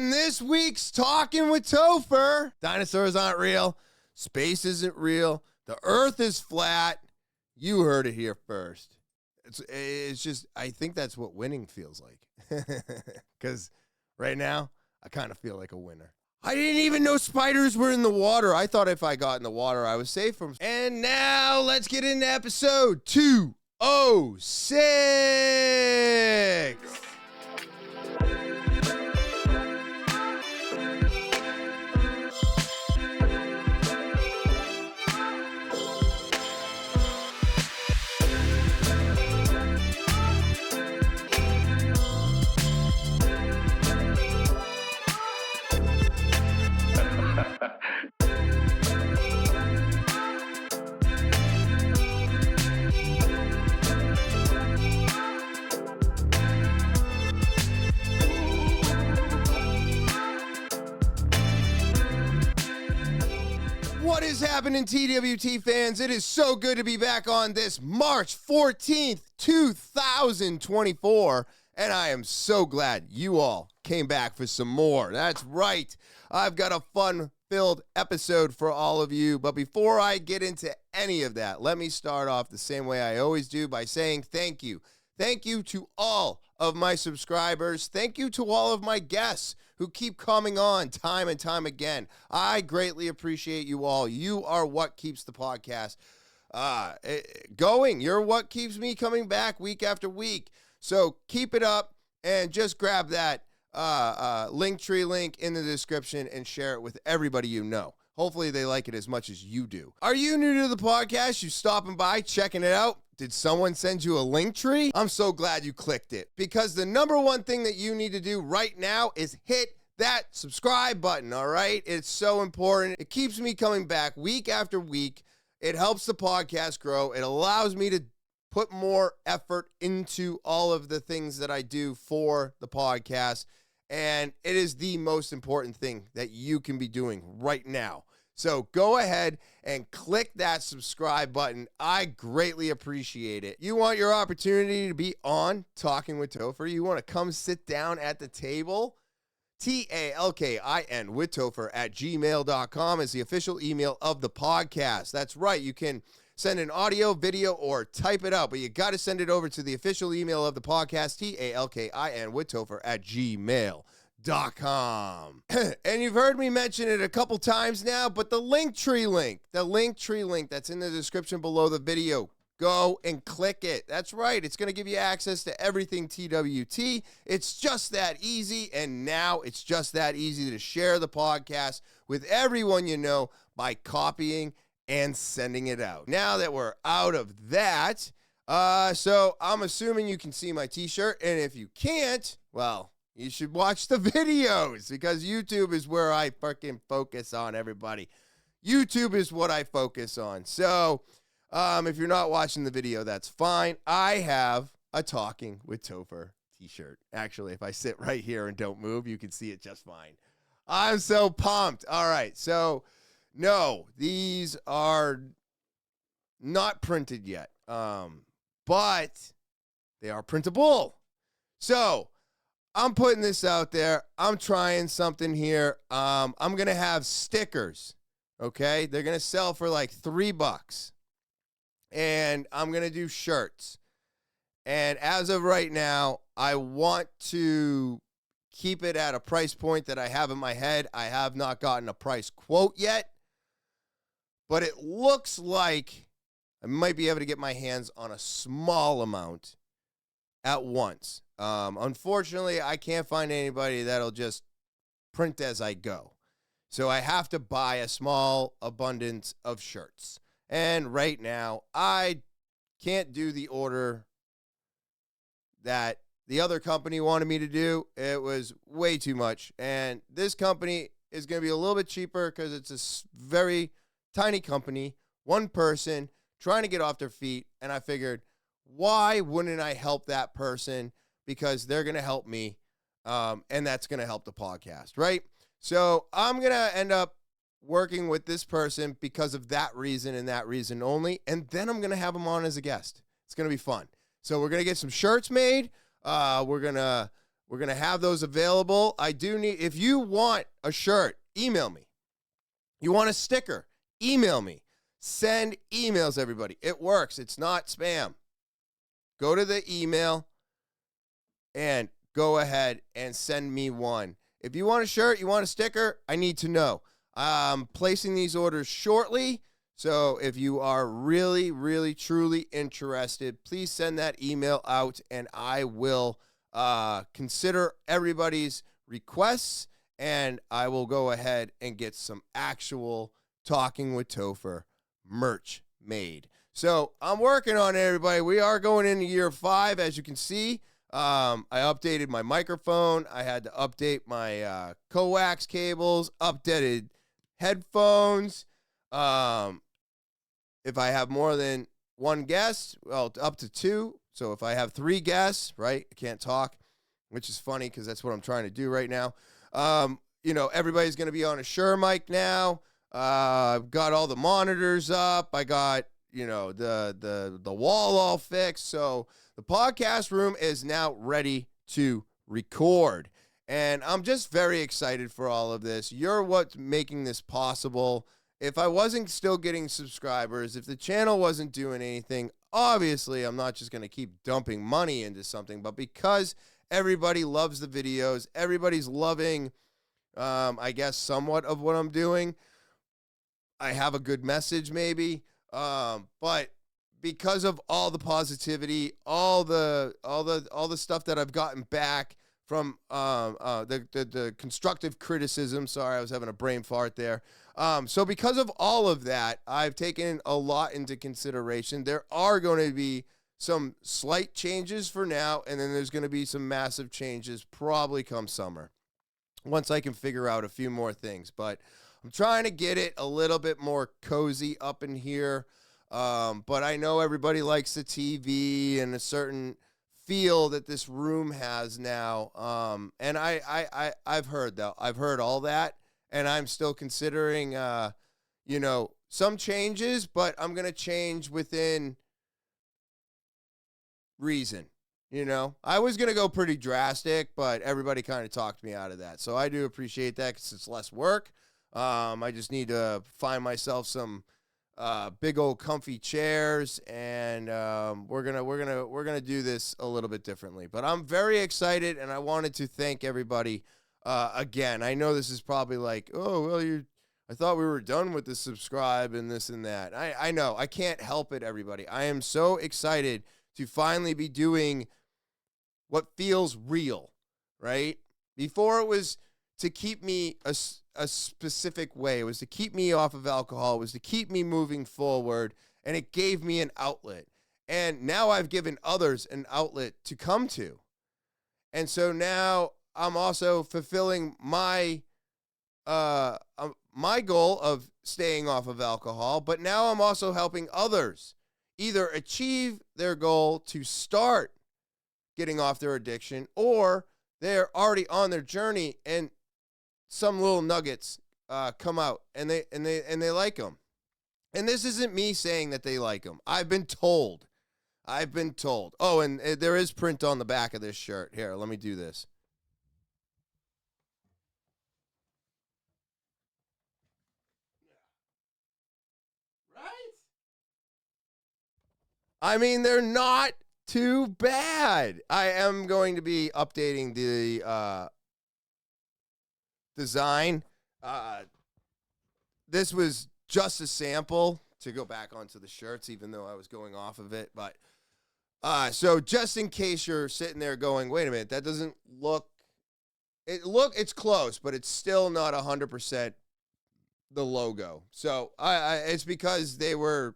On this week's Talking with Topher, dinosaurs aren't real, space isn't real, the earth is flat. You heard it here first. It's just, I think that's what winning feels like. Because right now, I kind of feel like a winner. I didn't even know spiders were in the water. I thought if I got in the water, I was safe from. And now let's get into episode 206. What is happening, TwT fans? It is so good to be back on this March 14th, 2024, and I am so glad you all came back for some more. That's right. I've got a fun-filled episode for all of you, but before I get into any of that, let me start off the same way I always do by saying thank you. Thank you to all of my subscribers. Thank you to all of my guests who keep coming on time and time again. I greatly appreciate you all. You are what keeps the podcast going. You're what keeps me coming back week after week. So keep it up and just grab that Linktree link in the description and share it with everybody you know. Hopefully they like it as much as you do. Are you new to the podcast? You stopping by, checking it out? Did someone send you a Linktree? I'm so glad you clicked it, because the number one thing that you need to do right now is hit that subscribe button, all right? It's so important. It keeps me coming back week after week. It helps the podcast grow. It allows me to put more effort into all of the things that I do for the podcast, and it is the most important thing that you can be doing right now. So go ahead and click that subscribe button. I greatly appreciate it. You want your opportunity to be on Talking with Topher? You want to come sit down at the table? TALKIN with Topher at gmail.com is the official email of the podcast. That's right. You can send an audio, video, or type it out, but you got to send it over to the official email of the podcast, TALKIN with Topher at gmail.com. And you've heard me mention it a couple times now, but the Linktree link that's in the description below the video, go and click it. That's right. It's going to give you access to everything TwT. It's just that easy, and now it's just that easy to share the podcast with everyone you know by copying and sending it out. Now that we're out of that, so I'm assuming you can see my t-shirt, and if you can't, well, you should watch the videos, because YouTube is where I fucking focus on, everybody. YouTube is what I focus on. So if you're not watching the video, that's fine. I have a Talking with Topher t-shirt. Actually, if I sit right here and don't move, you can see it just fine. I'm so pumped. All right. So, no, these are not printed yet, but they are printable. So I'm putting this out there. I'm trying something here. I'm going to have stickers, okay? They're going to sell for like $3. And I'm going to do shirts. And as of right now, I want to keep it at a price point that I have in my head. I have not gotten a price quote yet, but it looks like I might be able to get my hands on a small amount at once. Unfortunately, I can't find anybody that'll just print as I go. So I have to buy a small abundance of shirts. And right now, I can't do the order that the other company wanted me to do. It was way too much. And this company is going to be a little bit cheaper because it's a very tiny company, one person trying to get off their feet. And I figured, why wouldn't I help that person? Because they're going to help me, and that's going to help the podcast, right? So I'm going to end up working with this person because of that reason and that reason only, and then I'm going to have them on as a guest. It's going to be fun. So we're going to get some shirts made. We're going to We're going to have those available. I do need, if you want a shirt, email me. You want a sticker, email me. Send emails, everybody. It works. It's not spam. Go to the email and go ahead and send me one. If you want a shirt, you want a sticker, I need to know. I'm placing these orders shortly. So if you are really, really, truly interested, please send that email out and I will consider everybody's requests and I will go ahead and get some actual Talking with Topher merch made. So I'm working on it, everybody. We are going into year 5, as you can see. I updated my microphone. I had to update my coax cables, updated headphones. If I have more than one guest, well, up to 2. So if I have 3 guests, right, I can't talk, which is funny because that's what I'm trying to do right now. Everybody's going to be on a Shure mic now. I've got all the monitors up. I got, the wall all fixed. So the podcast room is now ready to record. And I'm just very excited for all of this. You're what's making this possible. If I wasn't still getting subscribers, if the channel wasn't doing anything, obviously I'm not just going to keep dumping money into something. But because everybody loves the videos, everybody's loving, I guess, somewhat of what I'm doing. I have a good message maybe. But because of all the positivity, all the stuff that I've gotten back from the constructive criticism. Sorry, I was having a brain fart there. So because of all of that, I've taken a lot into consideration. There are going to be some slight changes for now, and then there's going to be some massive changes probably come summer once I can figure out a few more things. But I'm trying to get it a little bit more cozy up in here. But I know everybody likes the TV and a certain feel that this room has now. And I've heard though. I've heard all that, and I'm still considering, some changes, but I'm going to change within reason. I was going to go pretty drastic, but everybody kind of talked me out of that. So I do appreciate that because it's less work. I just need to find myself some big old comfy chairs, and we're gonna do this a little bit differently. But I'm very excited, and I wanted to thank everybody again. I know this is probably like, oh well, I thought we were done with the subscribe and this and that. I know I can't help it, everybody. I am so excited to finally be doing what feels real, right? Before it was to keep me a specific way. It was to keep me off of alcohol. It was to keep me moving forward, and it gave me an outlet. And now I've given others an outlet to come to. And so now I'm also fulfilling my goal of staying off of alcohol, but now I'm also helping others either achieve their goal to start getting off their addiction, or they're already on their journey and some little nuggets come out and they like them. And this isn't me saying that they like them. I've been told. Oh, and there is print on the back of this shirt. Here, let me do this. Right? I mean, they're not too bad. I am going to be updating the design. This was just a sample to go back onto the shirts, even though I was going off of it. But so just in case you're sitting there going, wait a minute, that doesn't look, it's close, but it's still not 100% the logo. So it's because they were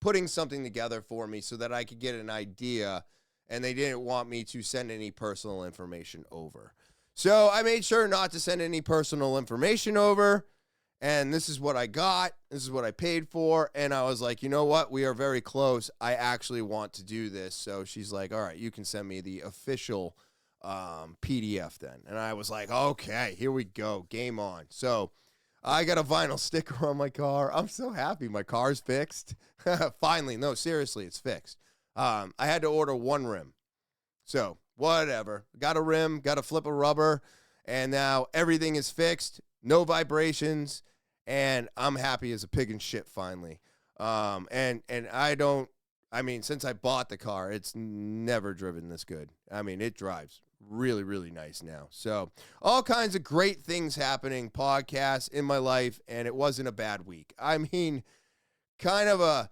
putting something together for me so that I could get an idea, and they didn't want me to send any personal information over. So I made sure not to send any personal information over, and this is what I got. This is what I paid for, and I was like, you know what? We are very close. I actually want to do this. So she's like, all right, you can send me the official PDF then. And I was like, okay, here we go. Game on. So I got a vinyl sticker on my car. I'm so happy. My car's fixed. Finally. No, seriously, it's fixed. I had to order one rim. So whatever. Got a rim, got a flip of rubber, and now everything is fixed. No vibrations, and I'm happy as a pig in shit finally. And since I bought the car, it's never driven this good. I mean, it drives really, really nice now. So all kinds of great things happening, podcasts in my life, and it wasn't a bad week. I mean, I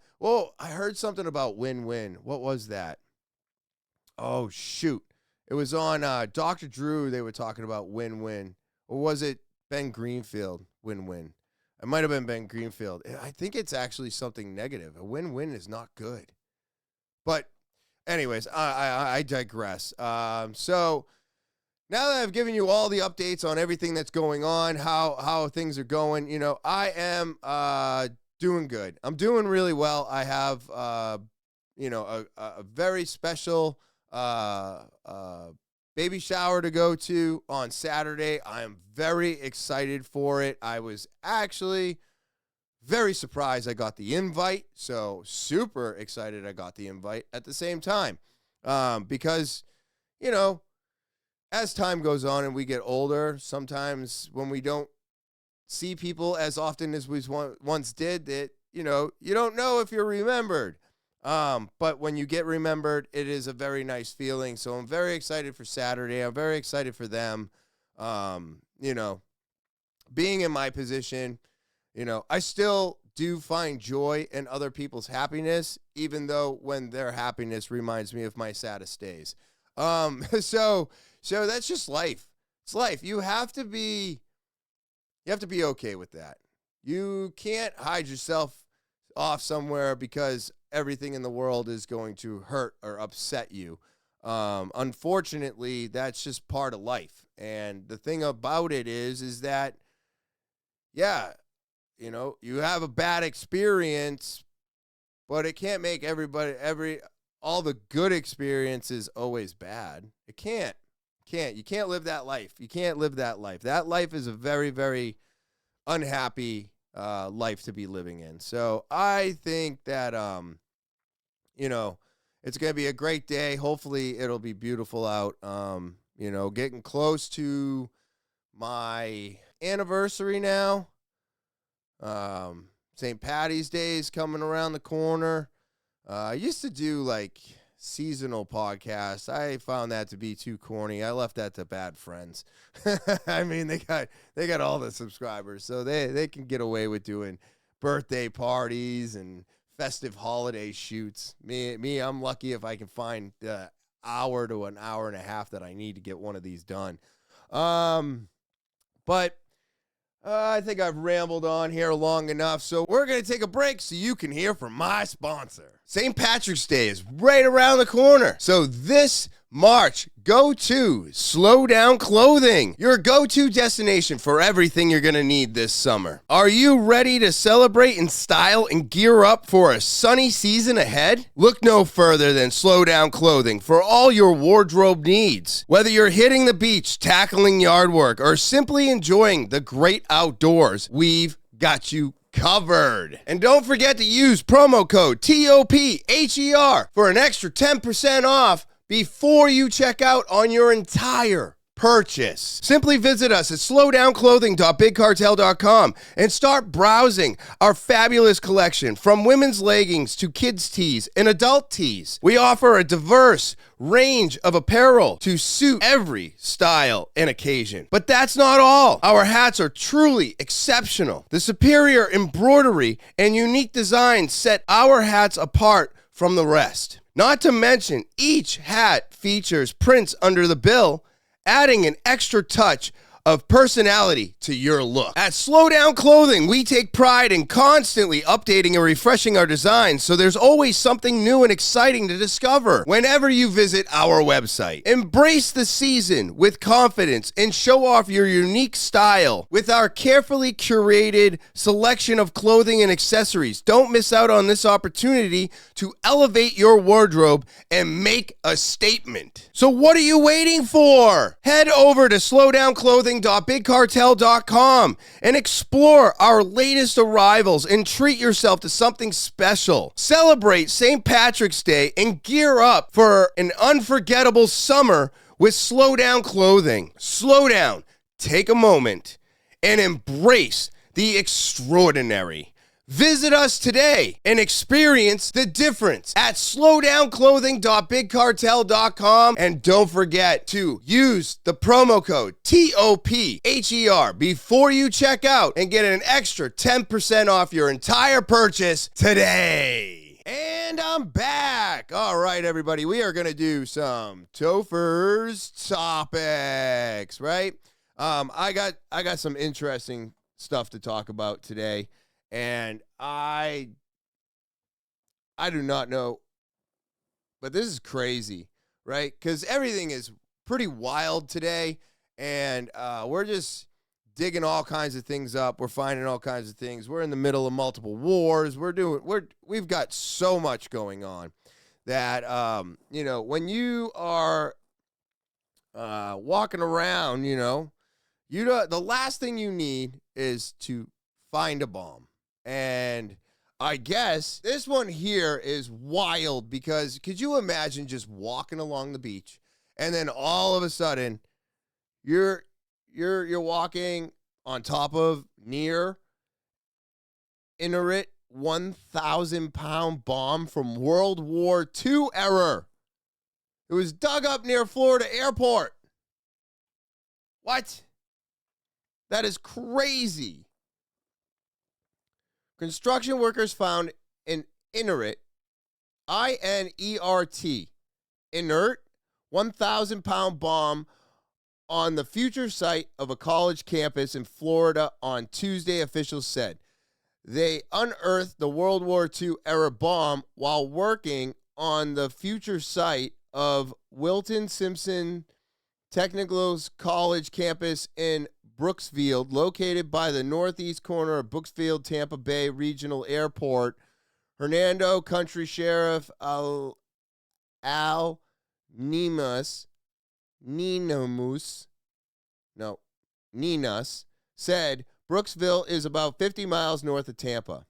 heard something about win-win. What was that? Oh, shoot. It was on Dr. Drew. They were talking about win-win. Or was it Ben Greenfield? Win-win. It might have been Ben Greenfield. I think it's actually something negative. A win-win is not good. But anyways, I digress. So now that I've given you all the updates on everything that's going on, how things are going, I am doing good. I'm doing really well. I have, a very special baby shower to go to on Saturday. I am very excited for it. I was actually very surprised I got the invite, so super excited I got the invite at the same time, because, as time goes on and we get older, sometimes when we don't see people as often as we once did, that, you don't know if you're remembered. But when you get remembered, it is a very nice feeling. So I'm very excited for Saturday. I'm very excited for them. Being in my position, I still do find joy in other people's happiness, even though when their happiness reminds me of my saddest days. So that's just life. It's life. You have to be okay with that. You can't hide yourself off somewhere because everything in the world is going to hurt or upset you. Unfortunately, that's just part of life. And the thing about it is that, yeah, you have a bad experience, but it can't make all the good experiences always bad. It can't. You can't live that life. You can't live that life. That life is a very, very unhappy life to be living in. So I think that, it's going to be a great day. Hopefully it'll be beautiful out. Getting close to my anniversary now. St. Patty's Day is coming around the corner. I used to do like seasonal podcasts. I found that to be too corny. I left that to bad friends. I mean, they got all the subscribers, so they can get away with doing birthday parties and festive holiday shoots. Me, I'm lucky if I can find the hour to an hour and a half that I need to get one of these done. But I think I've rambled on here long enough, so we're going to take a break so you can hear from my sponsor. St. Patrick's Day is right around the corner, so this March, go to Slow Down Clothing, your go-to destination for everything you're going to need this summer. Are you ready to celebrate in style and gear up for a sunny season ahead? Look no further than Slow Down Clothing for all your wardrobe needs. Whether you're hitting the beach, tackling yard work, or simply enjoying the great outdoors, we've got you covered. And don't forget to use promo code TOPHER for an extra 10% off before you check out on your entire purchase. Simply visit us at slowdownclothing.bigcartel.com and start browsing our fabulous collection from women's leggings to kids' tees and adult tees. We offer a diverse range of apparel to suit every style and occasion. But that's not all. Our hats are truly exceptional. The superior embroidery and unique design set our hats apart from the rest. Not to mention, each hat features prints under the bill, adding an extra touch of personality to your look. At Slow Down Clothing, we take pride in constantly updating and refreshing our designs, so there's always something new and exciting to discover whenever you visit our website. Embrace the season with confidence and show off your unique style with our carefully curated selection of clothing and accessories. Don't miss out on this opportunity to elevate your wardrobe and make a statement. So what are you waiting for? Head over to slowdownclothing.com SlodownClothing.BigCartel.com and explore our latest arrivals and treat yourself to something special. Celebrate St. Patrick's Day and gear up for an unforgettable summer with Slow Down Clothing. Slow down, take a moment, and embrace the extraordinary. Visit us today and experience the difference at SlowdownClothing.BigCartel.com. And don't forget to use the promo code TOPHER before you check out and get an extra 10% off your entire purchase today. And I'm back. All right, everybody. We are going to do some Topher's topics, right? I got some interesting stuff to talk about today. And I do not know, but this is crazy, right? Because everything is pretty wild today, and we're just digging all kinds of things up. We're finding all kinds of things. We're in the middle of multiple wars. We've got so much going on that when you are walking around, the last thing you need is to find a bomb. And I guess this one here is wild because could you imagine just walking along the beach and then all of a sudden you're walking on top of near inert 1,000-pound bomb from World War II era. It was dug up near Florida airport. What? That is crazy. Construction workers found an inert, I-N-E-R-T, inert 1,000-pound bomb on the future site of a college campus in Florida on Tuesday, officials said. They unearthed the World War II-era bomb while working on the future site of Wilton Simpson Technical College campus in Brooksfield, located by the northeast corner of Brooksfield, Tampa Bay Regional Airport. Hernando County Sheriff Al Ninas said Brooksville is about 50 miles north of Tampa.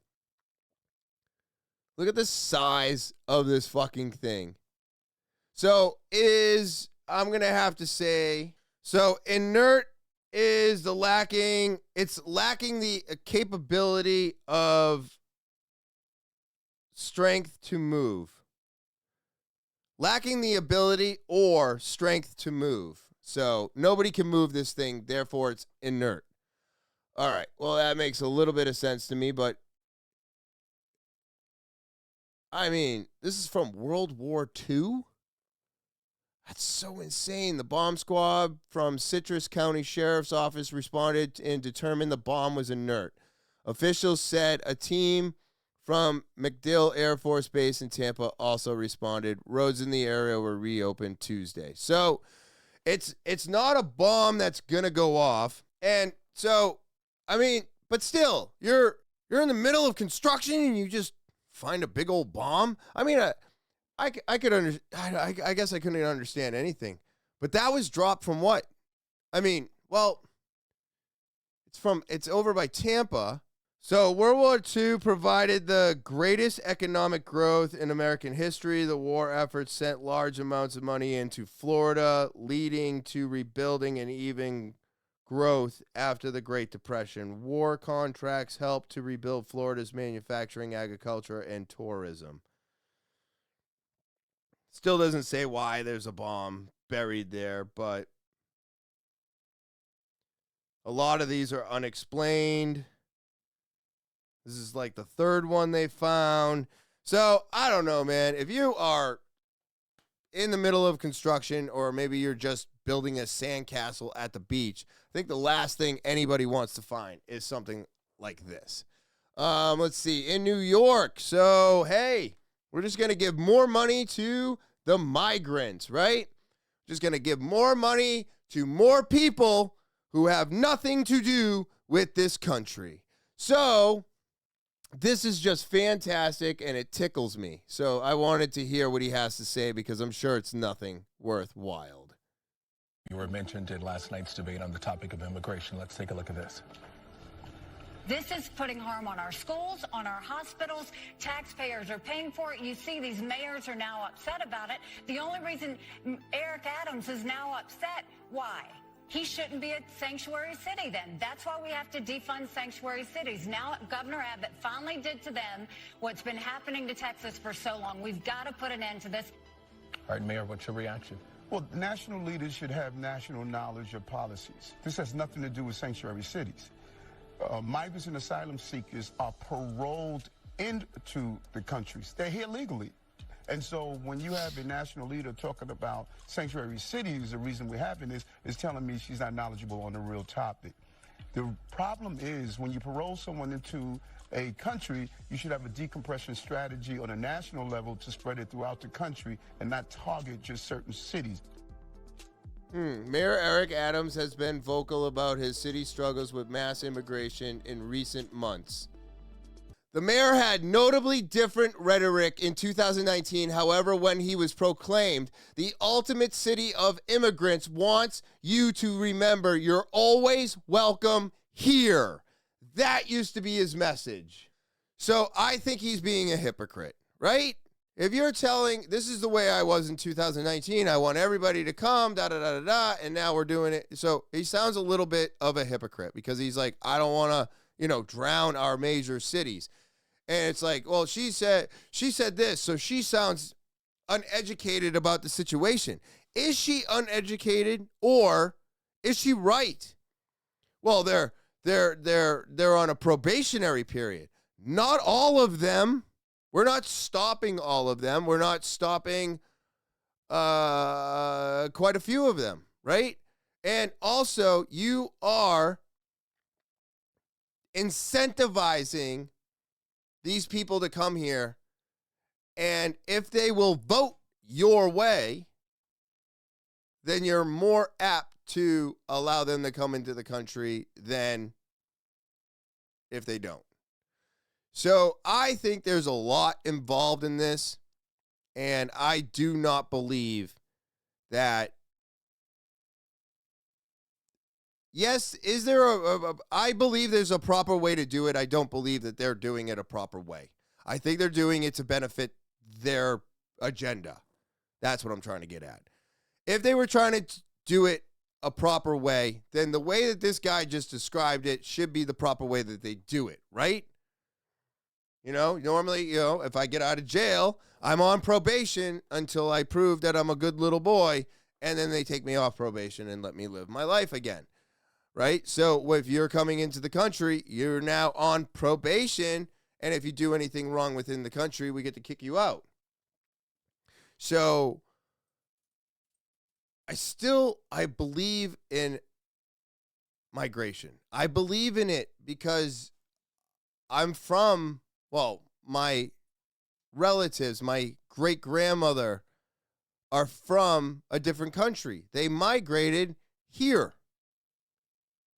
Look at the size of this fucking thing. So I'm going to have to say, inert is lacking the capability of strength to move. Lacking the ability or strength to move. So nobody can move this thing, therefore it's inert. All right, well, that makes a little bit of sense to me, but I mean, this is from World War II? That's so insane. The bomb squad from Citrus County Sheriff's Office responded and determined the bomb was inert. Officials said a team from MacDill Air Force Base in Tampa also responded. Roads in the area were reopened Tuesday. So it's not a bomb that's going to go off. And so, I mean, but still, you're in the middle of construction and you just find a big old bomb. I mean, I guess I couldn't understand anything, but that was dropped from what? I mean, well, it's over by Tampa. So World War II provided the greatest economic growth in American history. The war effort sent large amounts of money into Florida, leading to rebuilding and even growth after the Great Depression. War contracts helped to rebuild Florida's manufacturing, agriculture, and tourism. Still doesn't say why there's a bomb buried there, but a lot of these are unexplained. This is like the third one they found. So, I don't know, man. If you are in the middle of construction or maybe you're just building a sandcastle at the beach, I think the last thing anybody wants to find is something like this. Let's see. In New York, so, hey, we're just going to give more money to the migrants, right? Just going to give more money to more people who have nothing to do with this country. So this is just fantastic, and it tickles me. So I wanted to hear what he has to say because I'm sure it's nothing worthwhile. You were mentioned in last night's debate on the topic of immigration. Let's take a look at this. This is putting harm on our schools, on our hospitals. Taxpayers are paying for it. You see these mayors are now upset about it. The only reason Eric Adams is now upset, why? He shouldn't be a sanctuary city then. That's why we have to defund sanctuary cities. Now Governor Abbott finally did to them what's been happening to Texas for so long. We've got to put an end to this. All right, Mayor, what's your reaction? Well, national leaders should have national knowledge of policies. This has nothing to do with sanctuary cities. Migrants and asylum seekers are paroled into the countries. They're here legally. And so when you have a national leader talking about sanctuary cities, the reason we're having this is telling me she's not knowledgeable on the real topic. The problem is when you parole someone into a country, you should have a decompression strategy on a national level to spread it throughout the country and not target just certain cities. Mayor Eric Adams has been vocal about his city's struggles with mass immigration in recent months. The mayor had notably different rhetoric in 2019. However, when he was proclaimed the ultimate city of immigrants, wants you to remember you're always welcome here. That used to be his message. So I think he's being a hypocrite, right? If you're telling, this is the way I was in 2019, I want everybody to come, and now we're doing it. So he sounds a little bit of a hypocrite because he's like, I don't want to, drown our major cities. And it's like, well, she said this, so she sounds uneducated about the situation. Is she uneducated or is she right? Well, they're on a probationary period. Not all of them. We're not stopping all of them. We're not stopping quite a few of them, right? And also, you are incentivizing these people to come here, and if they will vote your way, then you're more apt to allow them to come into the country than if they don't. So I think there's a lot involved in this, and I do not believe that. Yes, is there I believe there's a proper way to do it. I don't believe that they're doing it a proper way. I think they're doing it to benefit their agenda. That's what I'm trying to get at. If they were trying to do it a proper way, then the way that this guy just described it should be the proper way that they do it, right? Normally, if I get out of jail, I'm on probation until I prove that I'm a good little boy, and then they take me off probation and let me live my life again. Right? So if you're coming into the country, you're now on probation. And if you do anything wrong within the country, we get to kick you out. So I believe in migration. I believe in it because I'm from, my relatives, my great-grandmother are from a different country. They migrated here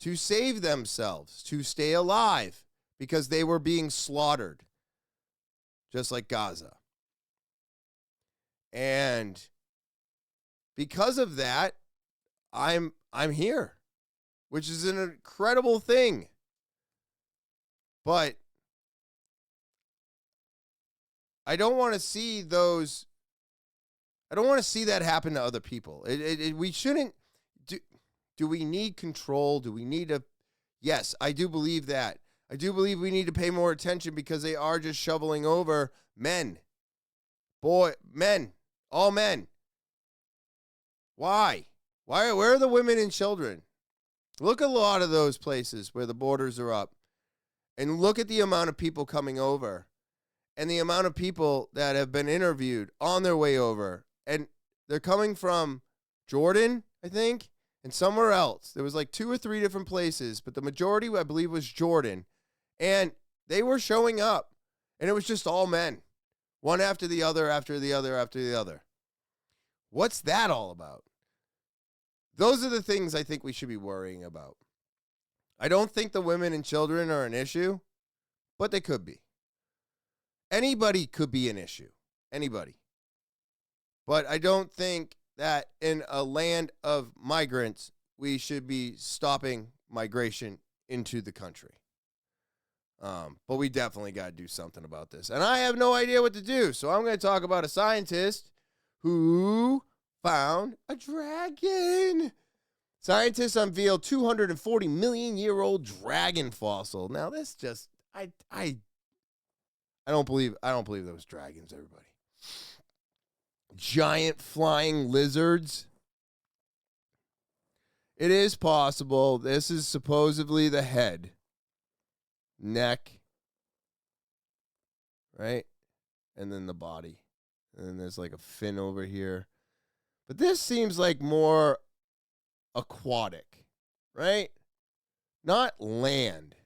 to save themselves, to stay alive, because they were being slaughtered, just like Gaza. And because of that, I'm here, which is an incredible thing. But I don't want to see those. I don't want to see that happen to other people. We shouldn't. Do we need control? Do we need a... Yes, I do believe that. I do believe we need to pay more attention because they are just shoveling over men. Men. All men. Why? Where are the women and children? Look at a lot of those places where the borders are up. And look at the amount of people coming over. And the amount of people that have been interviewed on their way over. And they're coming from Jordan, I think, and somewhere else. There was like 2 or 3 different places, but the majority, I believe, was Jordan. And they were showing up, and it was just all men, one after the other, after the other, after the other. What's that all about? Those are the things I think we should be worrying about. I don't think the women and children are an issue, but they could be. Anybody could be an issue. Anybody. But I don't think that in a land of migrants, we should be stopping migration into the country. But we definitely got to do something about this. And I have no idea what to do. So I'm going to talk about a scientist who found a dragon. Scientists unveiled 240 million year old dragon fossil. Now this just I don't believe there was dragons, everybody. Giant flying lizards. It is possible. This is supposedly the head, neck, right? And then the body. And then there's like a fin over here. But this seems like more aquatic, right? Not land.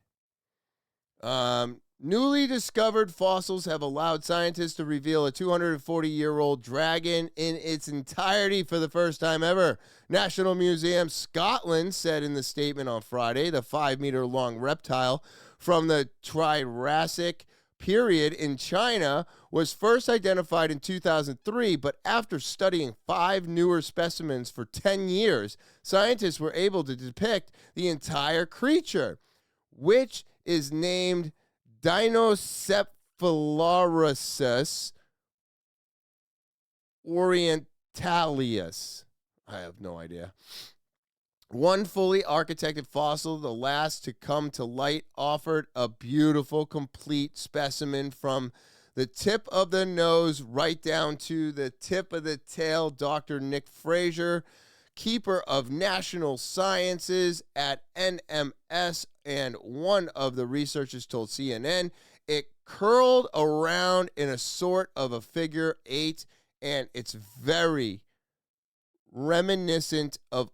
Newly discovered fossils have allowed scientists to reveal a 240-year-old dragon in its entirety for the first time ever. National Museum Scotland said in the statement on Friday, the 5-meter-long reptile from the Triassic period in China was first identified in 2003, but after studying 5 newer specimens for 10 years, scientists were able to depict the entire creature, which is named Dinocephalosaurus orientalis. I have no idea. One fully architected fossil, the last to come to light, offered a beautiful, complete specimen from the tip of the nose right down to the tip of the tail. Dr. Nick Fraser, keeper of national sciences at NMS, and one of the researchers told CNN, it curled around in a sort of a figure 8, and it's very reminiscent of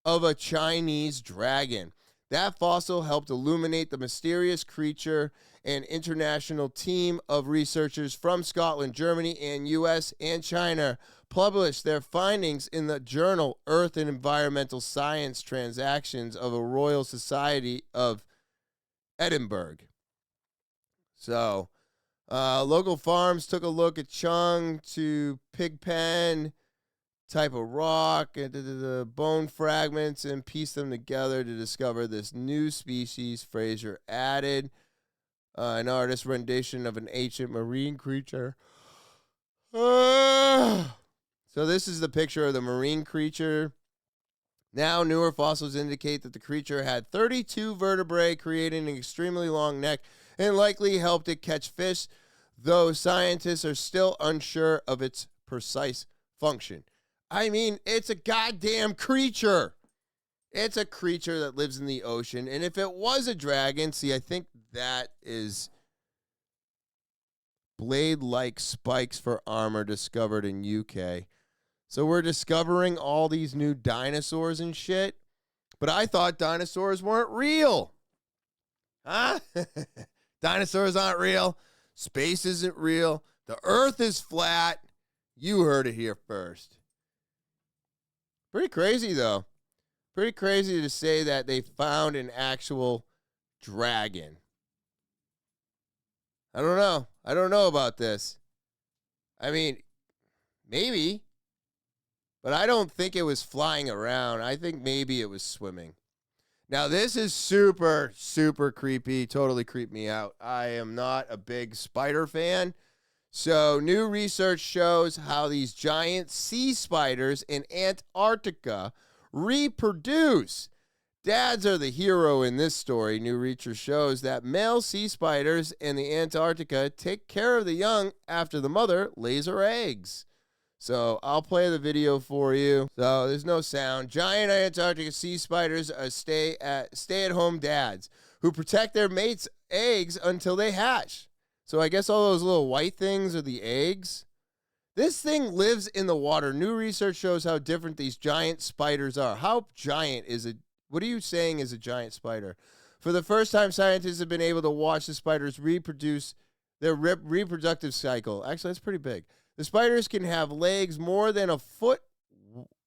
a Chinese dragon. That fossil helped illuminate the mysterious creature. An international team of researchers from Scotland, Germany, and US and China published their findings in the journal Earth and Environmental Science Transactions of a Royal Society of Edinburgh. So, local farms took a look at Chung to Pigpen type of rock and the bone fragments and pieced them together to discover this new species. Fraser added an artist's rendition of an ancient marine creature. So this is the picture of the marine creature. Now, newer fossils indicate that the creature had 32 vertebrae, creating an extremely long neck and likely helped it catch fish, though scientists are still unsure of its precise function. I mean, it's a goddamn creature. It's a creature that lives in the ocean. And if it was a dragon, see, I think that is blade-like spikes for armor discovered in UK. So we're discovering all these new dinosaurs and shit. But I thought dinosaurs weren't real. Huh? Dinosaurs aren't real. Space isn't real. The Earth is flat. You heard it here first. Pretty crazy, though. Pretty crazy to say that they found an actual dragon. I don't know. I don't know about this. I mean, maybe. But I don't think it was flying around. I think maybe it was swimming. Now, this is super, super creepy. Totally creeped me out. I am not a big spider fan. So, new research shows how these giant sea spiders in Antarctica reproduce. Dads are the hero in this story. New research shows that male sea spiders in the Antarctica take care of the young after the mother lays her eggs. So I'll play the video for you. So there's no sound. Giant Antarctica sea spiders are stay-at-home dads who protect their mates' eggs until they hatch. So I guess all those little white things are the eggs. This thing lives in the water. New research shows how different these giant spiders are. How giant is it? What are you saying is a giant spider? For the first time, scientists have been able to watch the spiders reproduce their reproductive cycle. Actually, that's pretty big. The spiders can have legs more than a foot.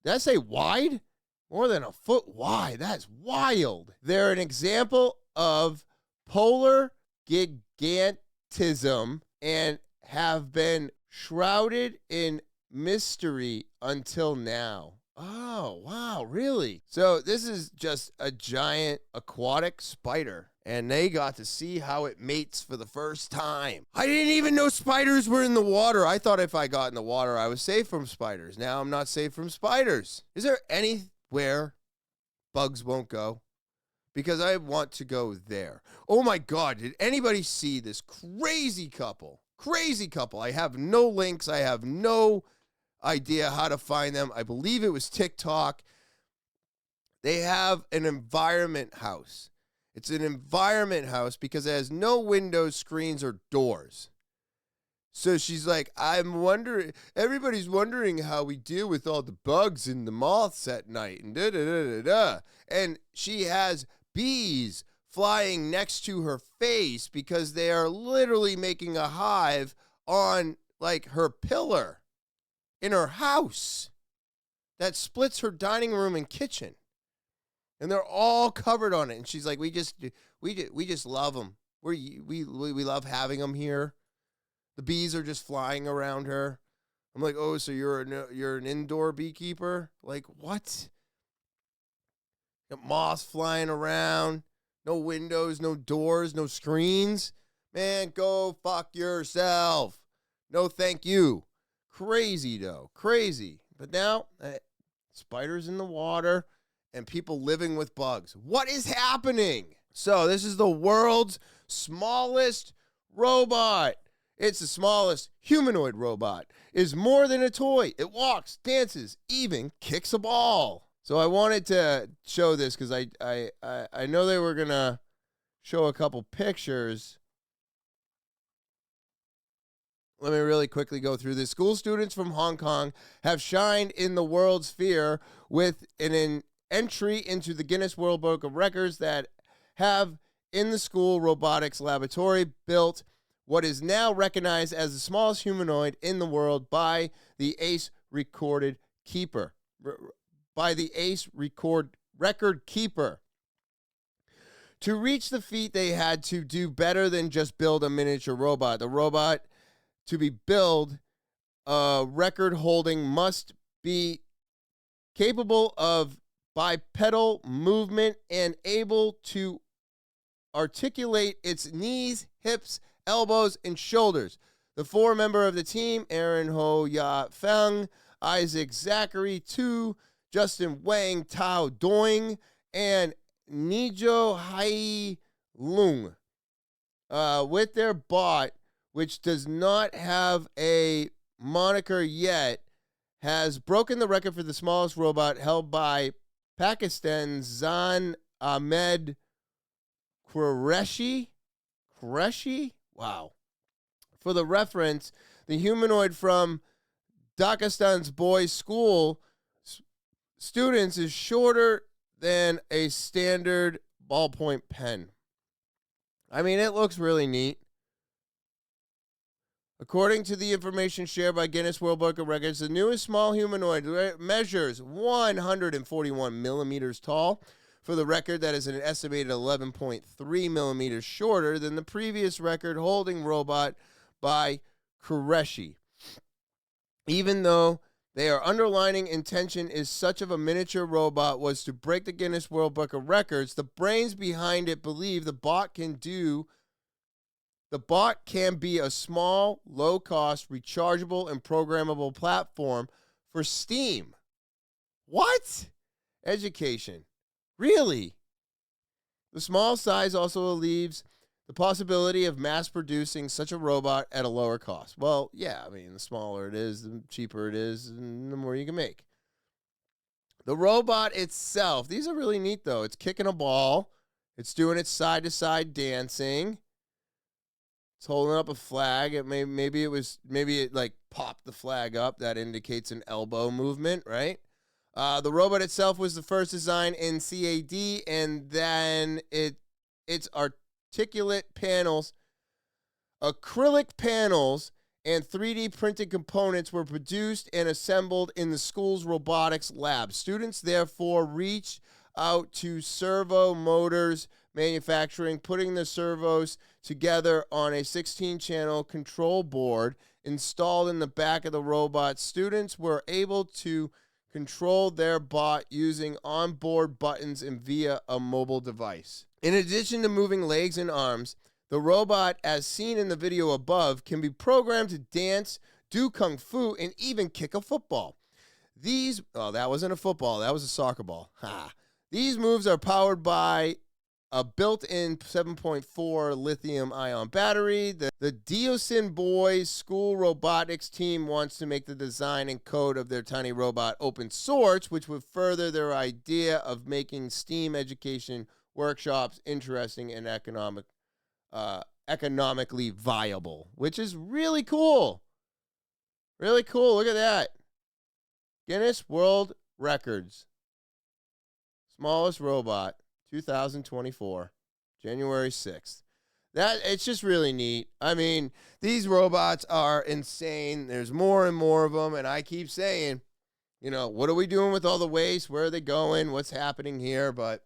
Did I say wide? More than a foot wide. That's wild. They're an example of polar gigantism and have been shrouded in mystery until now. Oh, wow, really? So this is just a giant aquatic spider, and they got to see how it mates for the first time. I didn't even know spiders were in the water. I thought if I got in the water, I was safe from spiders. Now I'm not safe from spiders. Is there anywhere bugs won't go? Because I want to go there. Oh my God, did anybody see this crazy couple? Crazy couple. I have no links. I have no idea how to find them. I believe it was TikTok. They have an environment house. It's an environment house because it has no windows, screens, or doors. So she's like, I'm wondering, everybody's wondering how we deal with all the bugs and the moths at night and da-da-da-da-da. And she has bees flying next to her face because they are literally making a hive on like her pillar in her house that splits her dining room and kitchen, and they're all covered on it. And she's like, we just love them. We love having them here. The bees are just flying around her. I'm like, oh, so you're an indoor beekeeper? Like, what? Got moths flying around, no windows, no doors, no screens. Man, go fuck yourself. No, thank you. Crazy, though. Crazy. But now, spiders in the water and people living with bugs. What is happening? So, this is the world's smallest robot. It's the smallest humanoid robot. It's more than a toy. It walks, dances, even kicks a ball. So, I wanted to show this because I know they were going to show a couple pictures. Let me really quickly go through this. School students from Hong Kong have shined in the World's Fair with an entry into the Guinness World Book of Records that have in the school robotics laboratory built what is now recognized as the smallest humanoid in the world by the Ace Record Keeper. Record Keeper. To reach the feat, they had to do better than just build a miniature robot. The robot to be built, record holding must be capable of bipedal movement and able to articulate its knees, hips, elbows, and shoulders. The four members of the team, Aaron Ho Ya Feng, Isaac Zachary Tu, Justin Wang Tao Doing, and Nijo Hai Lung, with their bot, which does not have a moniker yet, has broken the record for the smallest robot held by Pakistan's Zan Ahmed Qureshi. Wow. For the reference, the humanoid from Dagestan's boys' school students is shorter than a standard ballpoint pen. I mean, it looks really neat. According to the information shared by Guinness World Book of Records, the newest small humanoid measures 141 millimeters tall. For the record, that is an estimated 11.3 millimeters shorter than the previous record-holding robot by Qureshi. Even though their underlining intention is such of a miniature robot was to break the Guinness World Book of Records, the brains behind it believe the bot can be a small, low-cost, rechargeable, and programmable platform for Steam. What? Education. Really? The small size also leaves the possibility of mass-producing such a robot at a lower cost. Well, yeah, I mean, the smaller it is, the cheaper it is, and the more you can make. The robot itself, these are really neat, though. It's kicking a ball. It's doing its side-to-side dancing. It's holding up a flag. Maybe it like popped the flag up. That indicates an elbow movement, right? The robot itself was the first design in CAD, and then its articulate panels, acrylic panels, and 3D printed components were produced and assembled in the school's robotics lab. Students therefore reached out to Servo Motors Manufacturing, putting the servos together on a 16-channel control board installed in the back of the robot. Students were able to control their bot using onboard buttons and via a mobile device. In addition to moving legs and arms, the robot, as seen in the video above, can be programmed to dance, do kung fu, and even kick a football. That wasn't a football, that was a soccer ball. Ha. These moves are powered by a built-in 7.4 lithium-ion battery. The Diosin Boys School Robotics team wants to make the design and code of their tiny robot open source, which would further their idea of making STEAM education workshops interesting and economically viable, which is really cool. Really cool. Look at that. Guinness World Records. Smallest robot, 2024, January 6th. It's just really neat. I mean, these robots are insane. There's more and more of them, and I keep saying, what are we doing with all the waste? Where are they going? What's happening here? But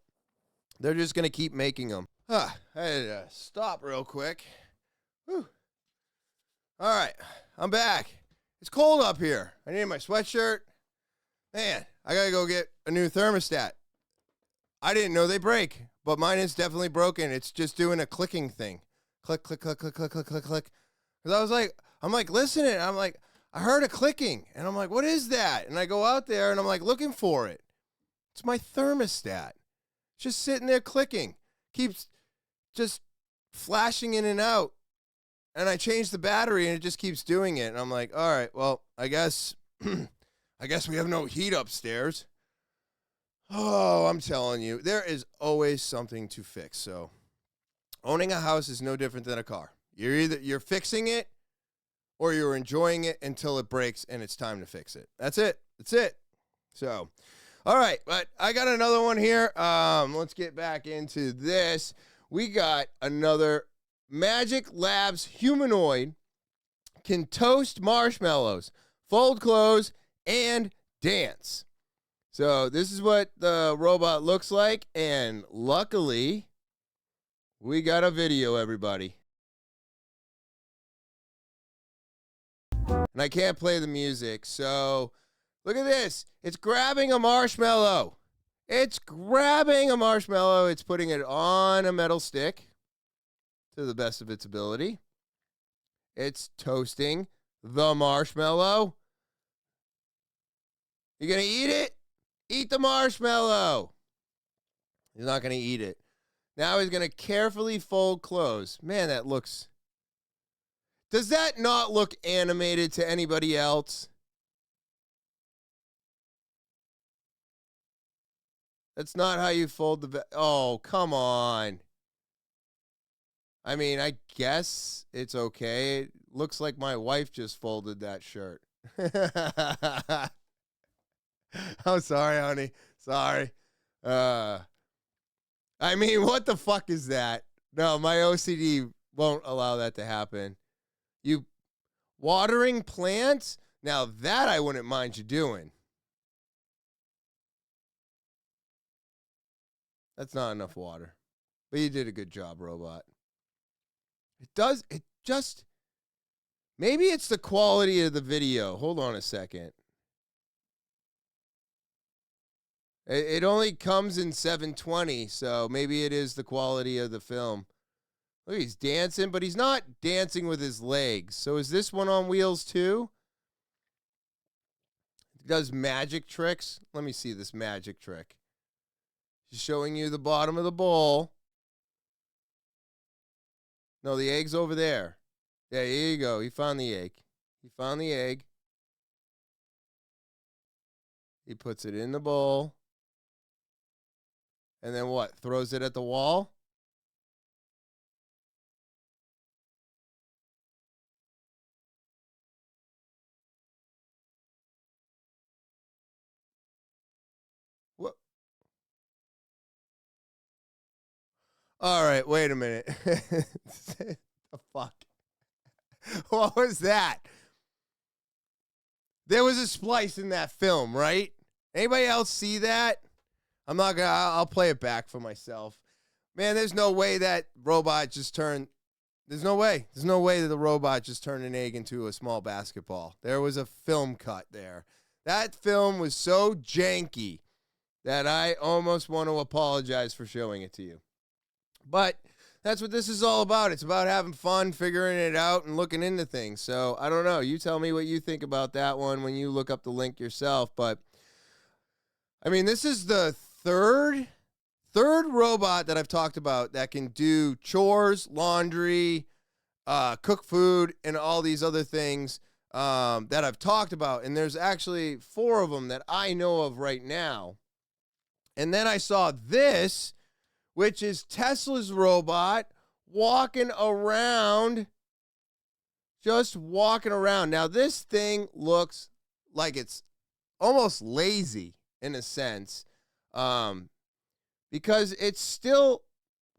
they're just going to keep making them. I had to stop real quick. Whew. All right, I'm back. It's cold up here. I need my sweatshirt. Man, I got to go get a new thermostat. I didn't know they break, but mine is definitely broken. It's just doing a clicking thing. Click, click, click, click, click, click, click, click. Because I'm listening. I'm like, I heard a clicking. And I'm like, what is that? And I go out there and I'm like looking for it. It's my thermostat. It's just sitting there clicking. Keeps just flashing in and out. And I changed the battery and it just keeps doing it. And I'm like, all right, well, I guess we have no heat upstairs. Oh, I'm telling you, there is always something to fix. So owning a house is no different than a car. You're fixing it or you're enjoying it until it breaks and it's time to fix it. That's it. So, all right, but I got another one here. Let's get back into this. We got another Magic Labs humanoid can toast marshmallows, fold clothes, and dance. So this is what the robot looks like, and luckily, we got a video, everybody. And I can't play the music, so look at this. It's grabbing a marshmallow. It's putting it on a metal stick to the best of its ability. It's toasting the marshmallow. You gonna eat it? Eat the marshmallow. He's not going to eat it. Now he's going to carefully fold clothes. Man, does that not look animated to anybody else? That's not how you fold oh, come on. I mean, I guess it's okay. It looks like my wife just folded that shirt. I'm sorry, honey. Sorry. I mean, what the fuck is that? No, my OCD won't allow that to happen. You watering plants? Now that I wouldn't mind you doing. That's not enough water. But you did a good job, robot. Maybe it's the quality of the video. Hold on a second. It only comes in 720, so maybe it is the quality of the film. Look, he's dancing, but he's not dancing with his legs. So is this one on wheels too? He does magic tricks. Let me see this magic trick. He's showing you the bottom of the bowl. No, the egg's over there. Yeah, here you go. He found the egg. He puts it in the bowl. And then what? Throws it at the wall? What? All right, wait a minute. The fuck? What was that? There was a splice in that film, right? Anybody else see that? I'm not gonna. I'll play it back for myself. Man, there's no way that robot just turned. There's no way. There's no way that the robot just turned an egg into a small basketball. There was a film cut there. That film was so janky that I almost want to apologize for showing it to you. But that's what this is all about. It's about having fun, figuring it out, and looking into things. So I don't know. You tell me what you think about that one when you look up the link yourself. But I mean, this is the third robot that I've talked about that can do chores, laundry, cook food, and all these other things that I've talked about. And there's actually 4 of them that I know of right now. And then I saw this, which is Tesla's robot walking around, just walking around. Now, this thing looks like it's almost lazy in a sense, because it's still,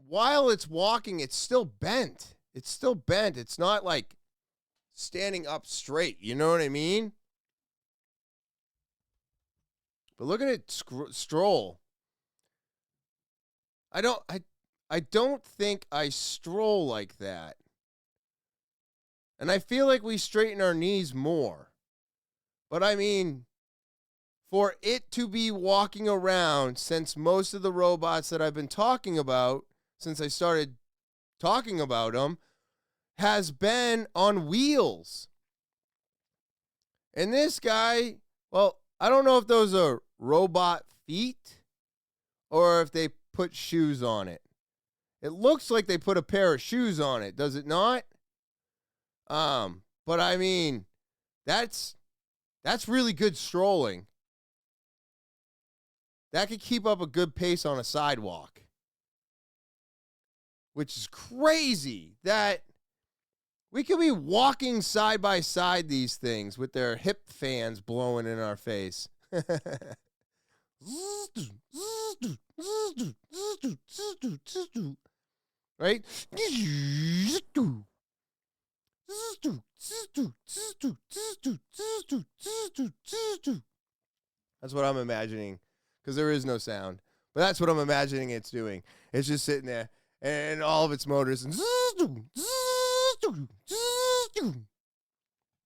while it's walking, it's still bent. It's still bent. It's not like standing up straight. You know what I mean? But look at it stroll. I don't think I stroll like that. And I feel like we straighten our knees more. But I mean, for it to be walking around, since most of the robots that I've been talking about, since I started talking about them, has been on wheels. And this guy, well, I don't know if those are robot feet or if they put shoes on it. It looks like they put a pair of shoes on it, does it not? But I mean, that's really good strolling. That could keep up a good pace on a sidewalk. Which is crazy that we could be walking side by side these things with their hip fans blowing in our face. Right? That's what I'm imagining, because there is no sound. But that's what I'm imagining it's doing. It's just sitting there, and all of its motors, and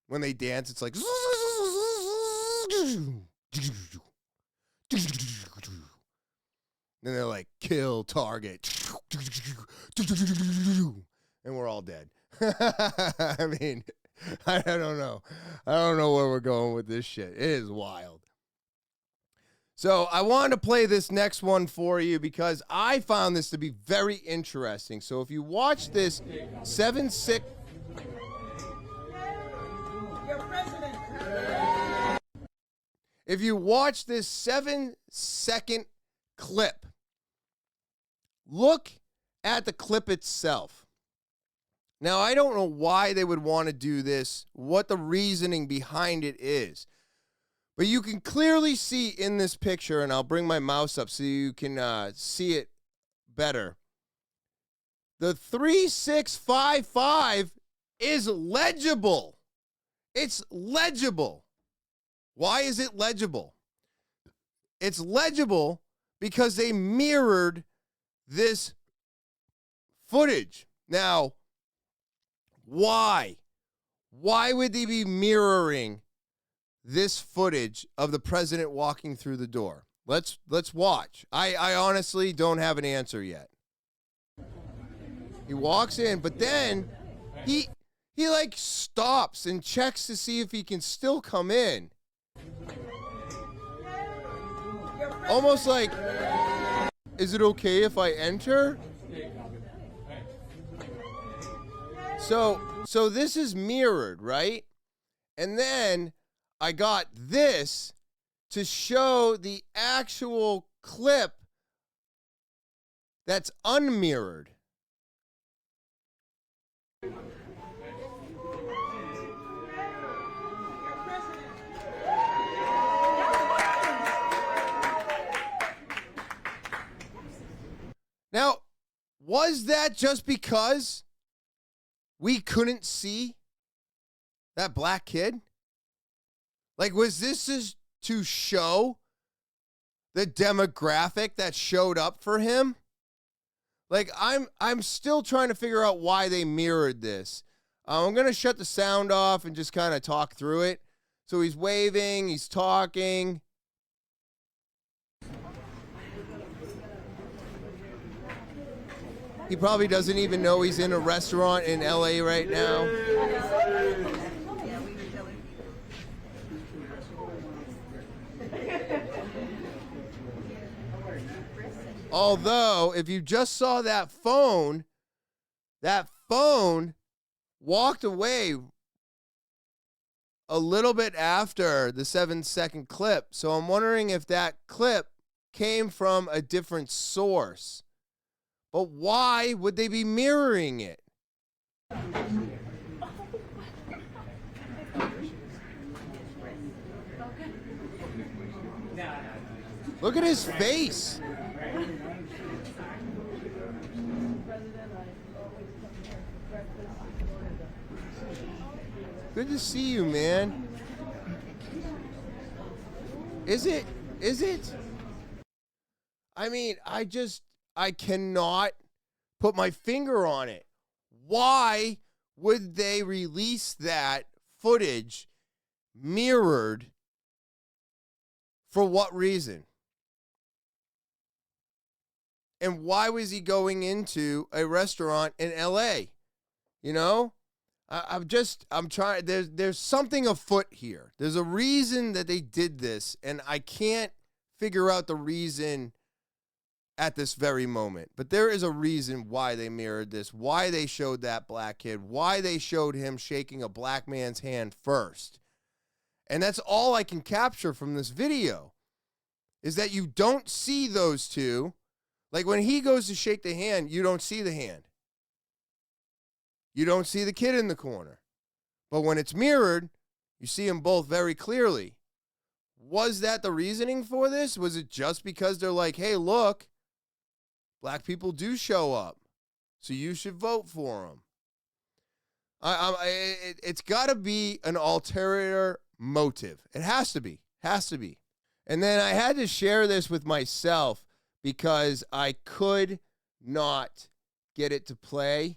when they dance, it's like, then they're like, kill target, and we're all dead. I mean, I don't know. I don't know where we're going with this shit. It is wild. So I wanted to play this next one for you because I found this to be very interesting. So if you watch this 7-6... If you watch this 7-second clip, look at the clip itself. Now, I don't know why they would want to do this, what the reasoning behind it is. But you can clearly see in this picture, and I'll bring my mouse up so you can see it better. The 3655 is legible. It's legible. Why is it legible? It's legible because they mirrored this footage. Now, why? Why would they be mirroring this footage of the president walking through the door? Let's watch. I honestly don't have an answer yet. He walks in, but then he like stops and checks to see if he can still come in. Almost like, is it okay if I enter? So this is mirrored, right? And then I got this to show the actual clip that's unmirrored. Now, was that just because we couldn't see that black kid? Like, was this just to show the demographic that showed up for him. Like, I'm still trying to figure out why they mirrored this. I'm going to shut the sound off and just kind of talk through it. So he's waving, he's talking. He probably doesn't even know he's in a restaurant in LA right now. Although, if you just saw that phone walked away a little bit after the 7-second clip. So I'm wondering if that clip came from a different source. But why would they be mirroring it? Look at his face. Good to see you, man. Is it? I mean, I cannot put my finger on it. Why would they release that footage mirrored? For what reason? And why was he going into a restaurant in LA? You know? I'm trying. There's something afoot here. There's a reason that they did this, and I can't figure out the reason at this very moment. But there is a reason why they mirrored this, why they showed that black kid, why they showed him shaking a black man's hand first. And that's all I can capture from this video, is that you don't see those two. Like when he goes to shake the hand, you don't see the hand. You don't see the kid in the corner. But when it's mirrored, you see them both very clearly. Was that the reasoning for this? Was it just because they're like, hey, look, black people do show up, so you should vote for them? It's got to be an ulterior motive. It has to be. And then I had to share this with myself because I could not get it to play.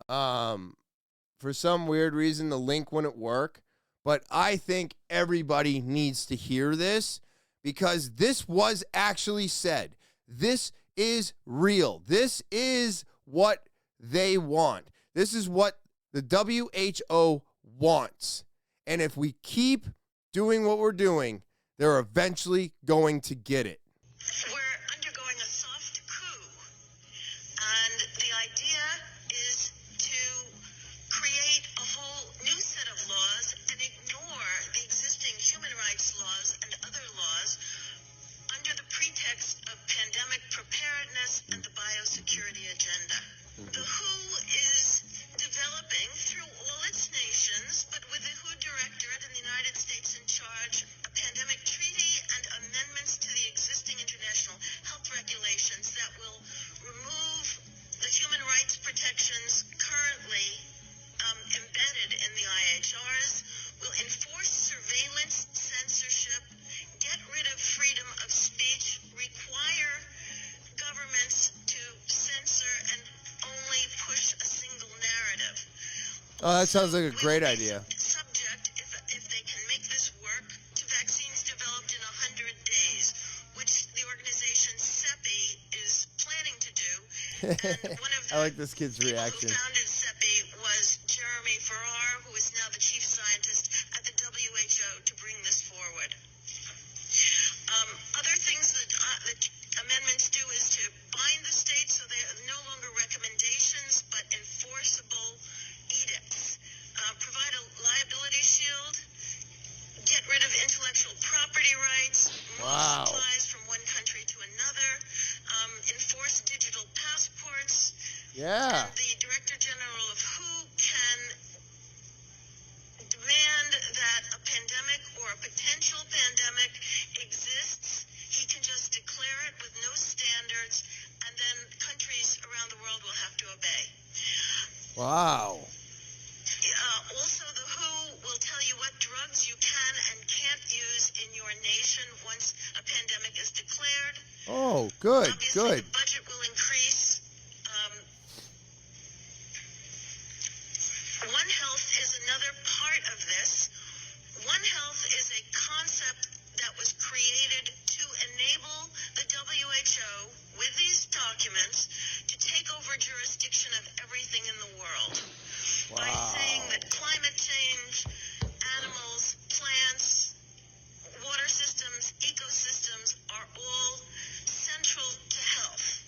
For some weird reason, the link wouldn't work. But I think everybody needs to hear this because this was actually said. This is real. This is what they want. This is what the WHO wants. And if we keep doing what we're doing, they're eventually going to get it. We're undergoing a soft coup, and the idea is to create a whole new set of laws and ignore the existing human rights laws and other laws under the pretext of pandemic preparedness and the biosecurity agenda. The WHO is developing through all its nations, but with the WHO directorate in the United States in charge, a pandemic treaty and amendments to the existing international health regulations that will remove the human rights protections currently embedded in the IHRs, will enforce surveillance, censorship, get rid of freedom of speech, require governments to censor and only push a single narrative. Oh, that sounds like a great idea. Subject, if they can make this work, to vaccines developed in 100 days, which the organization CEPI is planning to do. And one of the I like this kid's reaction. Who founded CEPI was Jeremy Farrar, who is now the chief scientist at the WHO, to bring this forward. Other things that amendments do is to bind the states so they're no longer recommendations but enforceable edicts. Provide a liability shield. Get rid of intellectual property rights. Wow. Supplies from one country to another. Enforce digital passports. Yeah. And the Director General of WHO can demand that a pandemic or a potential pandemic exists. He can just declare it with no standards, and then countries around the world will have to obey. Wow. Also, the WHO will tell you what drugs you can and can't use in your nation once a pandemic is declared. Oh, good, Obviously, good. the budget will increase. One Health is another part of this. One Health is a concept that was created to enable the WHO, with these documents, to take over jurisdiction of everything in the world. By saying that climate change, animals, plants, water systems, ecosystems are all central to health.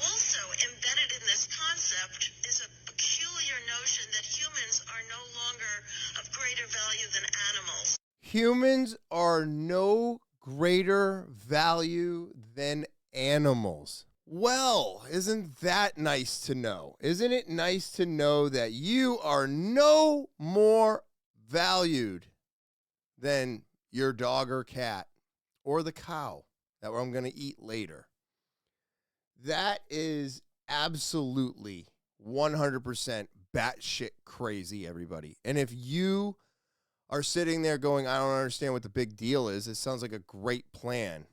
Also embedded in this concept is a peculiar notion that humans are no longer of greater value than animals. Humans are no greater value than animals. Well, isn't that nice to know? Isn't it nice to know that you are no more valued than your dog or cat or the cow that I'm going to eat later? That is absolutely 100% batshit crazy, everybody. And if you are sitting there going, I don't understand what the big deal is, it sounds like a great plan,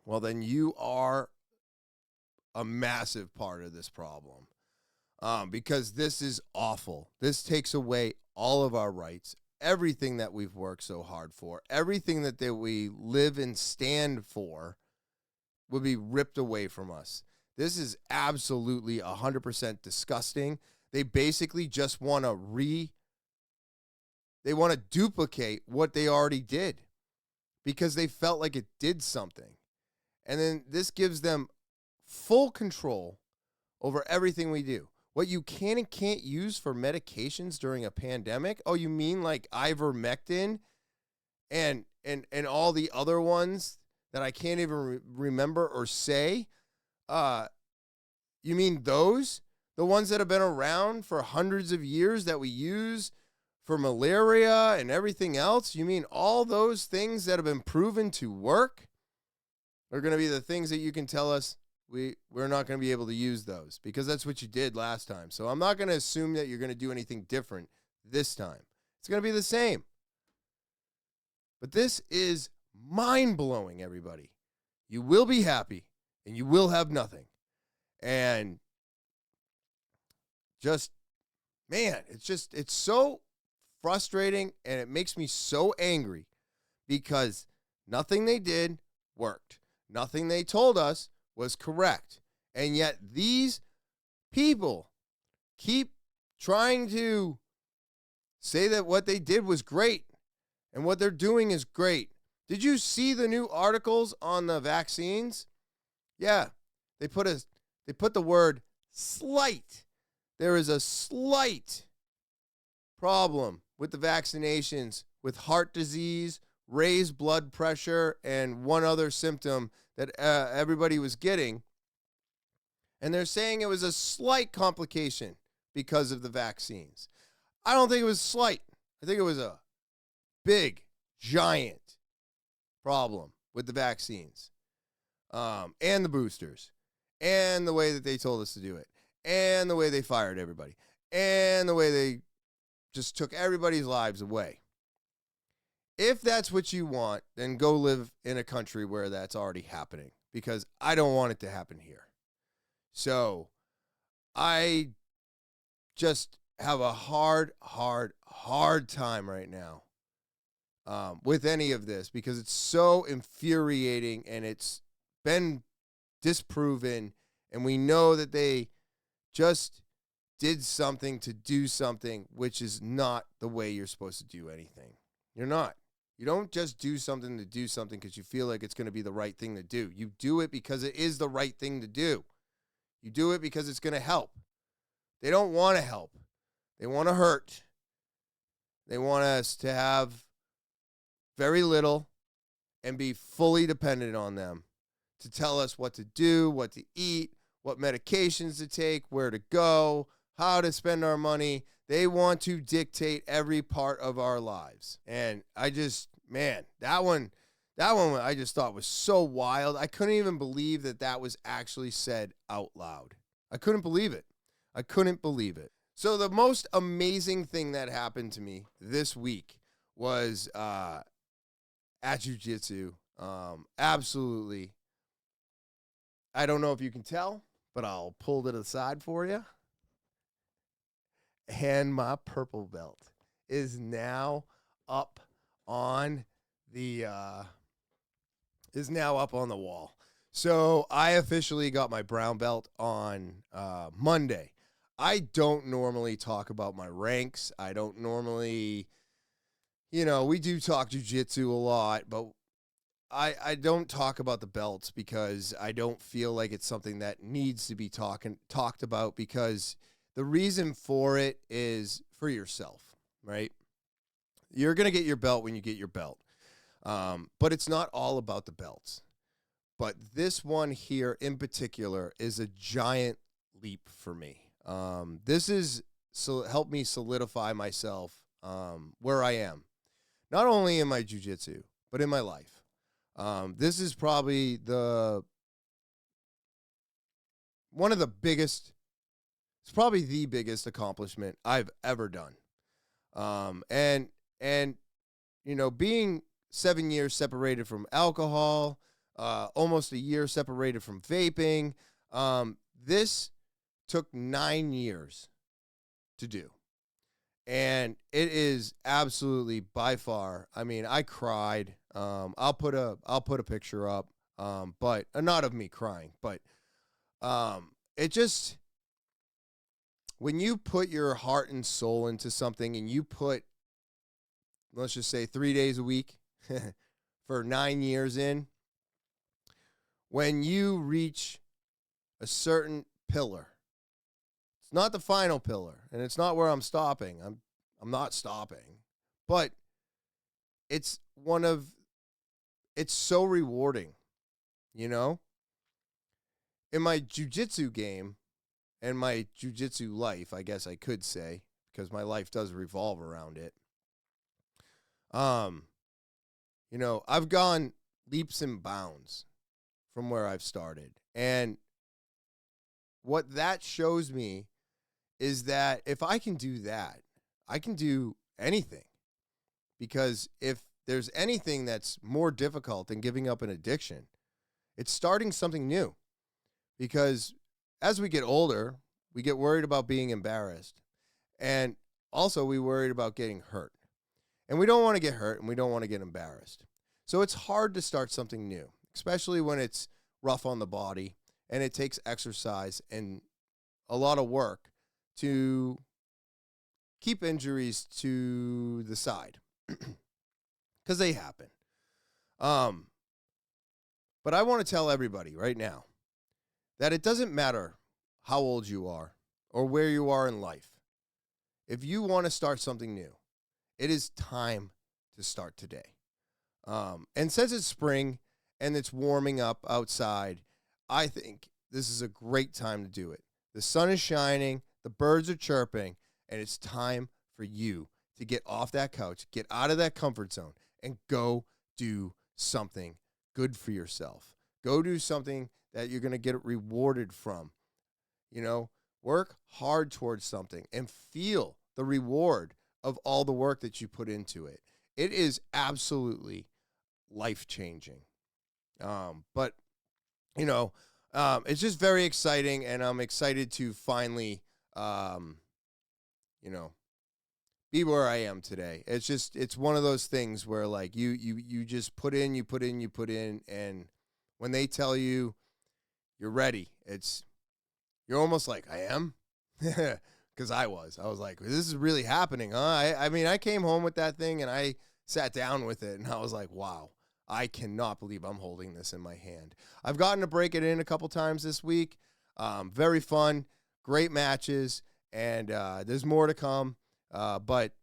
well, then you are a massive part of this problem, because this is awful. This takes away all of our rights, everything that we've worked so hard for, everything that we live and stand for would be ripped away from us. This is absolutely 100% disgusting. They basically just want to duplicate what they already did because they felt like it did something. And then this gives them full control over everything we do. What you can and can't use for medications during a pandemic? Oh, you mean like ivermectin and all the other ones that I can't even remember or say? You mean those? The ones that have been around for hundreds of years that we use for malaria and everything else? You mean all those things that have been proven to work are going to be the things that you can tell us we're not going to be able to use those because that's what you did last time. So I'm not going to assume that you're going to do anything different this time. It's going to be the same. But this is mind-blowing, everybody. You will be happy and you will have nothing. And just, man, it's so frustrating and it makes me so angry because nothing they did worked. Nothing they told us was correct. And yet these people keep trying to say that what they did was great and what they're doing is great. Did you see the new articles on the vaccines? Yeah, they put the word slight. There is a slight problem with the vaccinations with heart disease, raised blood pressure, and one other symptom that everybody was getting. And they're saying it was a slight complication because of the vaccines. I don't think it was slight. I think it was a big, giant problem with the vaccines and the boosters and the way that they told us to do it and the way they fired everybody and the way they just took everybody's lives away. If that's what you want, then go live in a country where that's already happening because I don't want it to happen here. So I just have a hard time right now with any of this because it's so infuriating and it's been disproven and we know that they just did something to do something, which is not the way you're supposed to do anything. You're not. You don't just do something to do something because you feel like it's going to be the right thing to do. You do it because it is the right thing to do. You do it because it's going to help. They don't want to help. They want to hurt. They want us to have very little and be fully dependent on them to tell us what to do, what to eat, what medications to take, where to go, how to spend our money. They want to dictate every part of our lives. And I just, man, that one I just thought was so wild. I couldn't even believe that was actually said out loud. I couldn't believe it. So the most amazing thing that happened to me this week was at jiu-jitsu. Absolutely I don't know if you can tell, but I'll pull to the side for you. And my purple belt is now up on the wall. So I officially got my brown belt on Monday. I don't normally talk about my ranks. I don't normally, we do talk jujitsu a lot, but I don't talk about the belts because I don't feel like it's something that needs to be talked about, because the reason for it is for yourself, right? You're going to get your belt when you get your belt. But it's not all about the belts. But this one here in particular is a giant leap for me. This is helped me solidify myself where I am, not only in my jiu-jitsu, but in my life. This is probably the biggest accomplishment I've ever done. And being 7 years separated from alcohol, almost a year separated from vaping, this took 9 years to do. And it is absolutely by far, I mean, I cried. I'll put a picture up, but not of me crying, but it just, when you put your heart and soul into something and you put, let's just say 3 days a week for 9 years in, when you reach a certain pillar, it's not the final pillar, and it's not where I'm stopping. I'm not stopping, but it's so rewarding, In my jiu-jitsu game and my jiu-jitsu life, I guess I could say, because my life does revolve around it. I've gone leaps and bounds from where I've started. And what that shows me is that if I can do that, I can do anything. Because if there's anything that's more difficult than giving up an addiction, it's starting something new. Because as we get older, we get worried about being embarrassed. And also we worried about getting hurt. And we don't want to get hurt, and we don't want to get embarrassed. So it's hard to start something new, especially when it's rough on the body and it takes exercise and a lot of work to keep injuries to the side, because they happen. But I want to tell everybody right now that it doesn't matter how old you are or where you are in life. If you want to start something new, it is time to start today. And since it's spring and it's warming up outside, I think this is a great time to do it. The sun is shining, the birds are chirping, and it's time for you to get off that couch, get out of that comfort zone, and go do something good for yourself. Go do something that you're going to get rewarded from. Work hard towards something and feel the reward of all the work that you put into it. It is absolutely life-changing. But it's just very exciting, and I'm excited to finally, be where I am today. It's one of those things where, like, you just put in, and when they tell you you're ready, you're almost like, I am? Because I was like, this is really happening, huh? I mean, I came home with that thing, and I sat down with it, and I was like, wow, I cannot believe I'm holding this in my hand. I've gotten to break it in a couple times this week. Very fun, great matches, and there's more to come. But,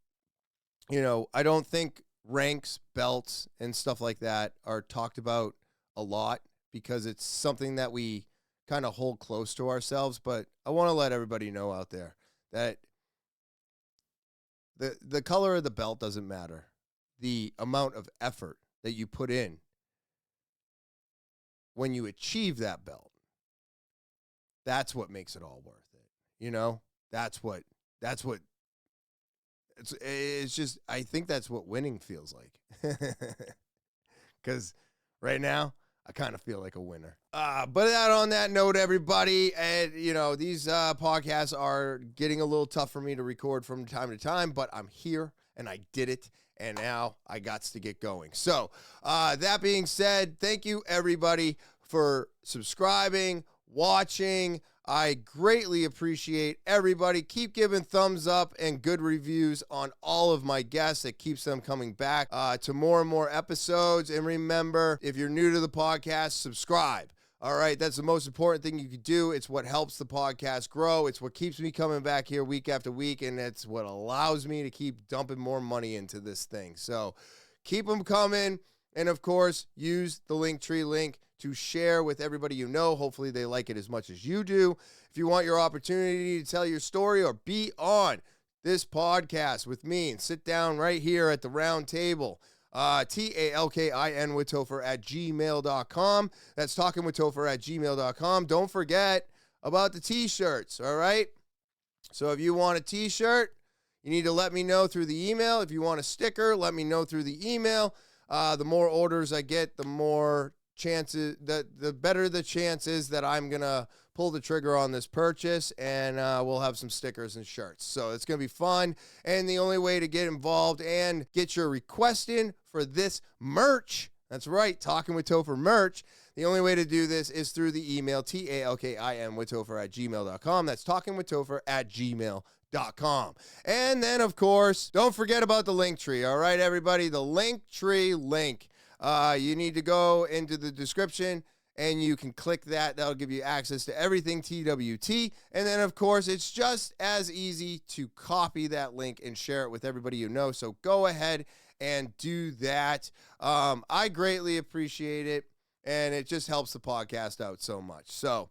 I don't think ranks, belts, and stuff like that are talked about a lot, because it's something that we kind of hold close to ourselves. But I want to let everybody know out there that the color of the belt doesn't matter. The amount of effort that you put in when you achieve that belt, that's what makes it all worth it. That's what it's just, I think that's what winning feels like. Because right now, I kind of feel like a winner. But on that note, everybody, and these podcasts are getting a little tough for me to record from time to time, but I'm here and I did it. And now I got to get going. So that being said, thank you everybody for subscribing, watching. I greatly appreciate everybody. Keep giving thumbs up and good reviews on all of my guests. It keeps them coming back to more and more episodes. And remember, if you're new to the podcast, subscribe. All right, that's the most important thing you could do. It's what helps the podcast grow. It's what keeps me coming back here week after week, and it's what allows me to keep dumping more money into this thing. So keep them coming, and of course, use the Linktree link to share with everybody you know. Hopefully they like it as much as you do. If you want your opportunity to tell your story or be on this podcast with me and sit down right here at the round table, talkinwithtopher at gmail.com. That's talkinwithtopher at gmail.com. Don't forget about the t-shirts, all right? So if you want a t-shirt, you need to let me know through the email. If you want a sticker, let me know through the email. The more orders I get, the more chances, the better the chances that I'm going to pull the trigger on this purchase, and we'll have some stickers and shirts. So it's going to be fun, and the only way to get involved and get your request in for this merch, that's right, Talking with Topher merch, the only way to do this is through the email, talkinwithtopher at gmail.com. That's talkinwithtopher at gmail.com. And then, of course, don't forget about the Linktree, all right, everybody? The Linktree link. You need to go into the description, and you can click that. That'll give you access to everything TWT. And then, of course, it's just as easy to copy that link and share it with everybody you know. So go ahead and do that. I greatly appreciate it, and it just helps the podcast out so much. So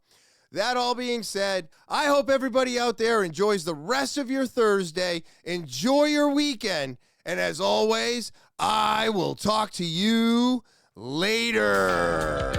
that all being said, I hope everybody out there enjoys the rest of your Thursday. Enjoy your weekend. And as always, I will talk to you later.